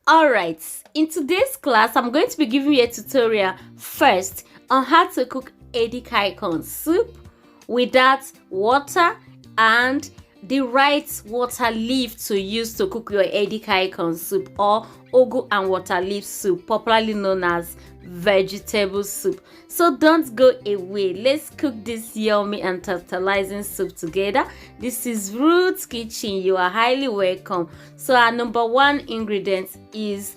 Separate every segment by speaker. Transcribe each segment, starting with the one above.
Speaker 1: Alright, in today's class, I'm going to be giving you a tutorial first on how to cook Edikang soup without water and the right water leaf to use to cook your Edikang soup, or ugu and water leaf soup, popularly known as vegetable soup. So don't go away. Let's cook this yummy and tantalizing soup together. This is Ruth's Kitchen. You are highly welcome. So our number one ingredient is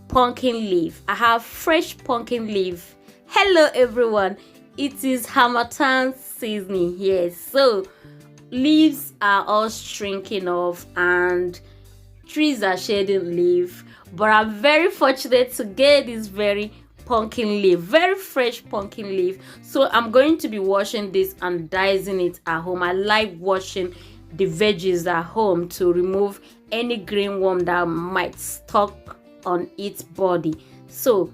Speaker 1: pumpkin leaf. I have fresh pumpkin leaf. Hello everyone. It is Hamatan seasoning here. So leaves are all shrinking off and trees are shedding leaf, but I'm very fortunate to get this very pumpkin leaf, very fresh pumpkin leaf. So I'm going to be washing this and dicing it at home. I like washing the veggies at home to remove any green worm that might stuck on its body. So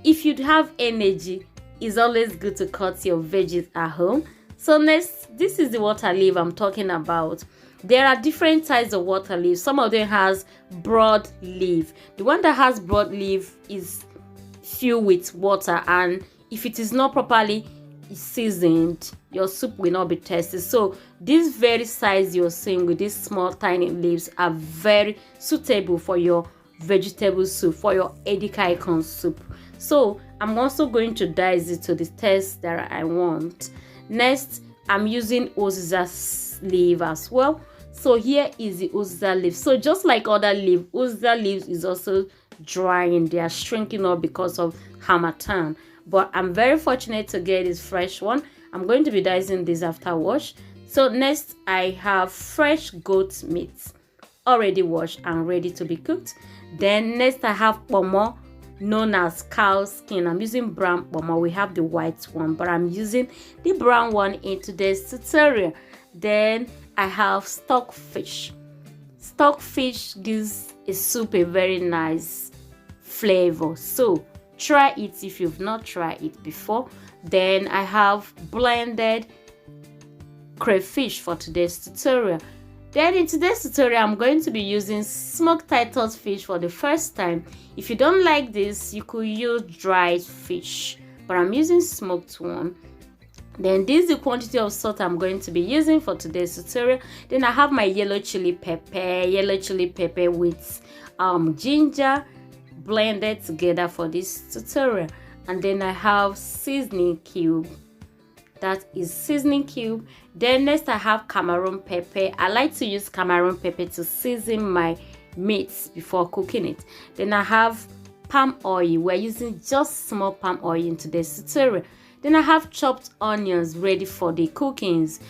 Speaker 1: if you have energy, it's always good to cut your veggies at home. So next, this is the water leaf I'm talking about. There are different types of water leaf. Some of them has broad leaf. The one that has broad leaf is filled with water, and if it is not properly seasoned, your soup will not be tasty. So this very size you're seeing with these small tiny leaves are very suitable for your vegetable soup, for your Edikang soup. So I'm also going to dice it to the taste that I want. Next, I'm using uziza leaf as well. So here is the uziza leaf. So just like other leaf, uziza leaves is also drying. They are shrinking up because of harmattan. But I'm very fortunate to get this fresh one. I'm going to be dicing this after wash. So next, I have fresh goat meat, already washed and ready to be cooked. Then next, I have pomo, known as cow skin. I'm using brown pomo. We have the white one, but I'm using the brown one in today's tutorial. Then I have stockfish. Stockfish gives a soup a very nice flavor. So try it if you've not tried it before. Then I have blended crayfish for today's tutorial. Then in today's tutorial, I'm going to be using smoked Titus fish for the first time. If you don't like this, you could use dried fish, but I'm using smoked one. Then this is the quantity of salt I'm going to be using for today's tutorial. Then I have my yellow chili pepper with ginger blended together for this tutorial. And then I have seasoning cube. That is seasoning cube. Then next I have Cameroon pepper. I like to use Cameroon pepper to season my meats before cooking it. Then I have palm oil. We're using just small palm oil in today's tutorial. Then I have chopped onions ready for the cookings.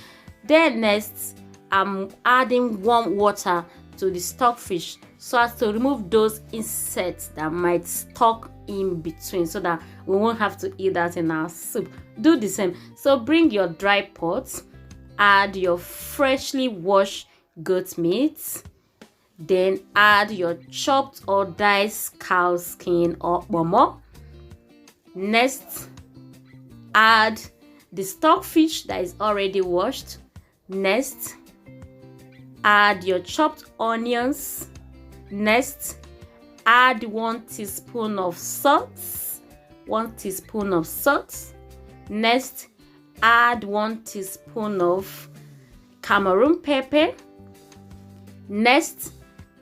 Speaker 1: Then next, I'm adding warm water to the stockfish so as to remove those insects that might stuck in between, so that we won't have to eat that in our soup. Do the same. So bring your dry pots, add your freshly washed goat meat, then add your chopped or diced cow skin or pomo. Next, add the stockfish that is already washed. Next, add your chopped onions. Next, add 1 teaspoon of salt. 1 teaspoon of salt. Next, add 1 teaspoon of Cameroon pepper. Next,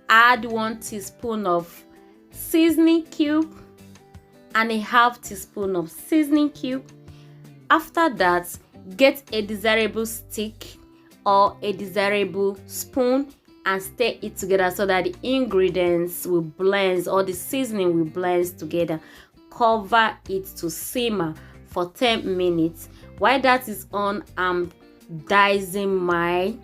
Speaker 1: add 1 teaspoon of seasoning cube and a half teaspoon of seasoning cube. After that, get a desirable stick or a desirable spoon and stir it together so that the ingredients will blend, or the seasoning will blend together. Cover it to simmer for 10 minutes. While that is on, I'm dicing my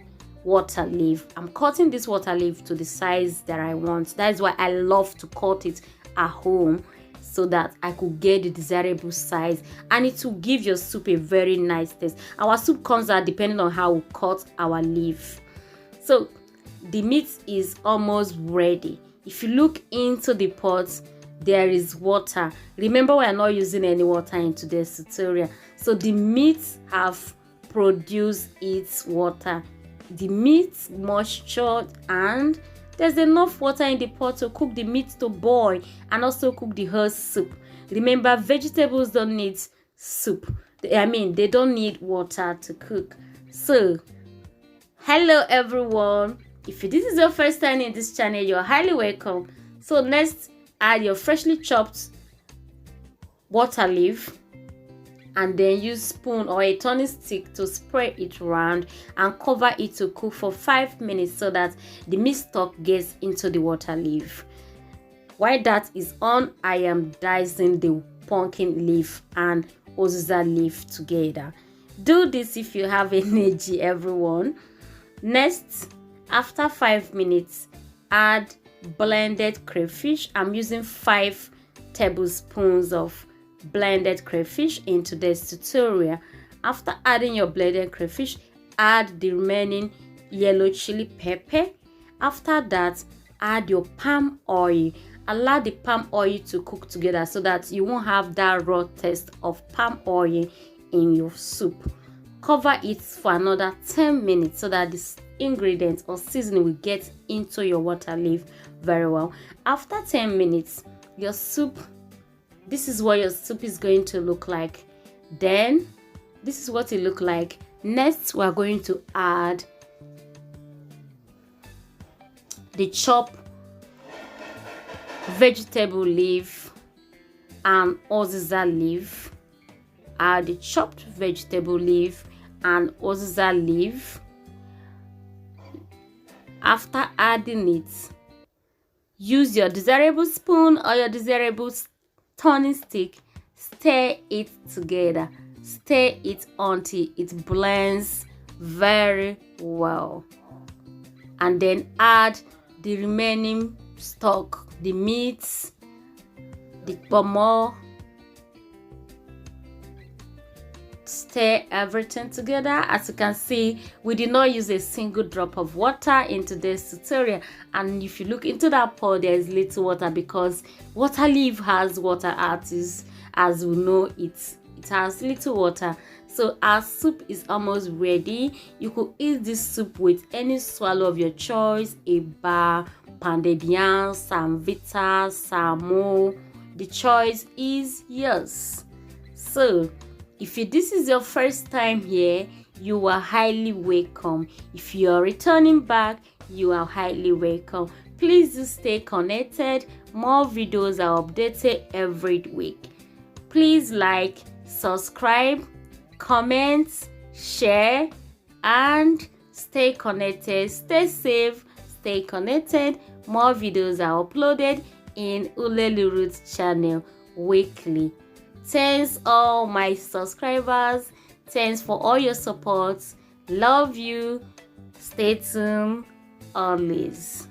Speaker 1: water leaf. I'm cutting this water leaf to the size that I want. That is why I love to cut it at home, so that I could get the desirable size, and it will give your soup a very nice taste. Our soup comes out depending on how we cut our leaf. So the meat is almost ready. If you look into the pot, there is water. Remember, we are not using any water in today's tutorial. So the meat have produced its water. The meat moisture and There's enough water in the pot to cook the meat to boil and also cook the whole soup. Remember, vegetables don't need soup. They don't need water to cook. So, hello everyone. If this is your first time in this channel, you're highly welcome. So next, add your freshly chopped water leaf and then use spoon or a turning stick to spread it around and cover it to cook for 5 minutes so that the meat stock gets into the water leaf. While that is on, I am dicing the pumpkin leaf and uziza leaf together. Do this if you have energy, everyone. Next, after 5 minutes, add blended crayfish. I'm using 5 tablespoons of blended crayfish into this tutorial. After adding your blended crayfish, add the remaining yellow chili pepper. After that, add your palm oil. Allow the palm oil to cook together so that you won't have that raw taste of palm oil in your soup. Cover it for another 10 minutes so that this ingredient or seasoning will get into your water leaf very well. After 10 minutes, your soup, this is what your soup is going to look like. Then this is what it look like. Next, we are going to add the chopped vegetable leaf and uziza leaf. Add the chopped vegetable leaf and uziza leaf. After adding it, use your desirable spoon or your desirable turning stick. Stir it together. Stir it until it blends very well. And then add the remaining stock, the meats, the pomo. Stir everything together. As you can see, we did not use a single drop of water into this tutorial, and if you look into that pot, there is little water because water leaf has water artists. As we know, it has little water. So our soup is almost ready. You could eat this soup with any swallow of your choice: eba, pounded yam, samvitta, samo. The choice is yours. So if this is your first time here, you are highly welcome. If you are returning back, you are highly welcome. Please do stay connected. More videos are updated every week. Please like, subscribe, comment, share, and stay connected. Stay safe, stay connected. More videos are uploaded in Uleli Roots channel weekly. Thanks all my subscribers. Thanks for all your support. Love you. Stay tuned always.